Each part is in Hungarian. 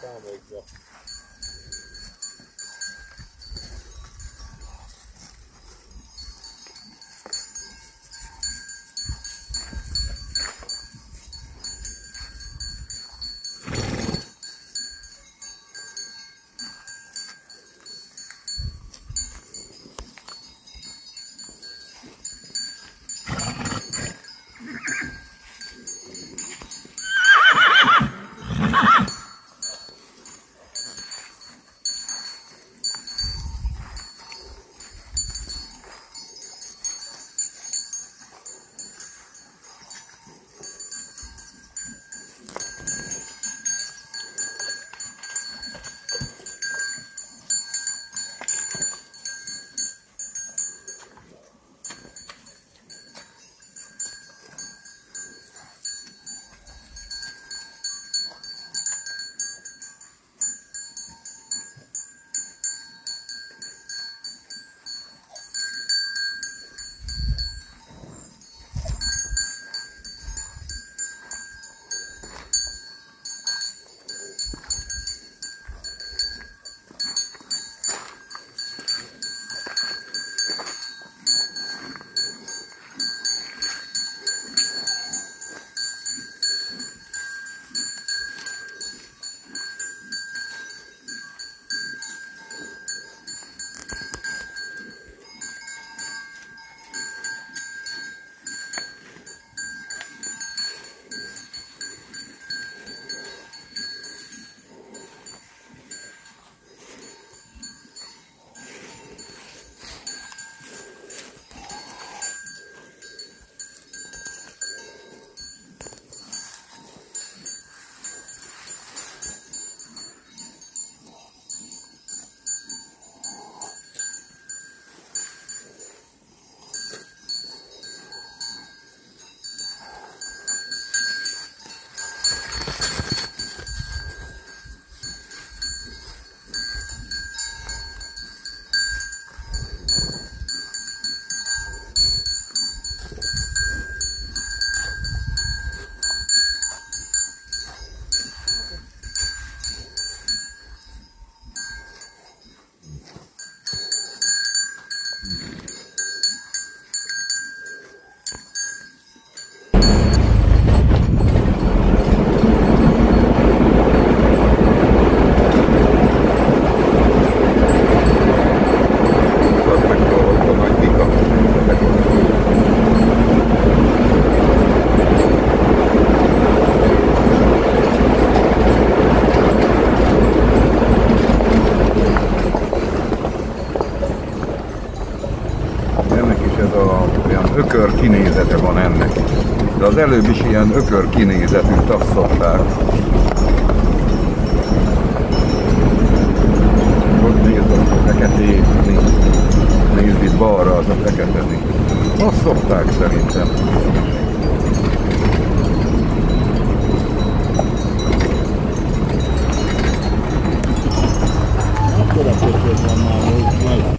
számoljuk. ökör kinézete van ennek. De az előbb is ilyen ökör kinézetűt azt szokták. Ott nézd a feketét, nézd itt balra, az a fekete. Azt szokták szerintem. Akkor a kötőd van már, hogy majd.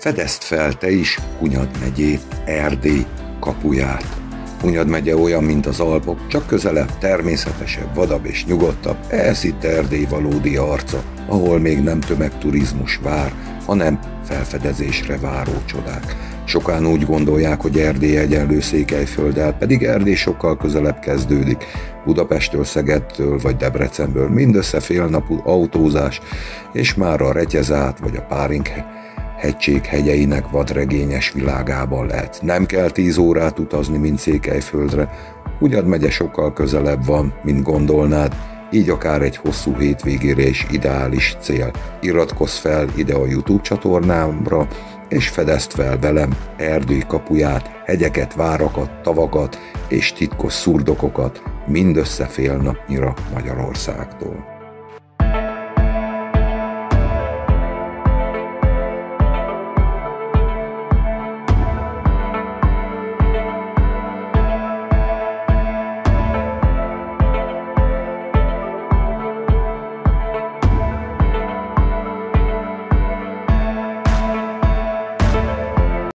Fedezd fel te is Hunyad megyét, Erdély kapuját. Hunyad megye olyan, mint az Alpok, csak közelebb, természetesebb, vadabb és nyugodtabb. Ez itt Erdély valódi arca, ahol még nem tömegturizmus vár, hanem felfedezésre váró csodák. Sokan úgy gondolják, hogy Erdély egyenlő Székelyfölddel, pedig Erdély sokkal közelebb kezdődik. Budapesttől, Szegedtől vagy Debrecenből mindössze félnapú autózás, és már a Retyezát vagy a Párinc hegység hegyeinek vadregényes világában lehet. Nem kell 10 órát utazni, mint Székelyföldre. Hunyad megye sokkal közelebb van, mint gondolnád, így akár egy hosszú hétvégére is ideális cél. Iratkozz fel ide a YouTube csatornámra, és fedezd fel velem Erdély kapuját, hegyeket, várakat, tavakat és titkos szurdokokat, mindössze fél napnyira Magyarországtól.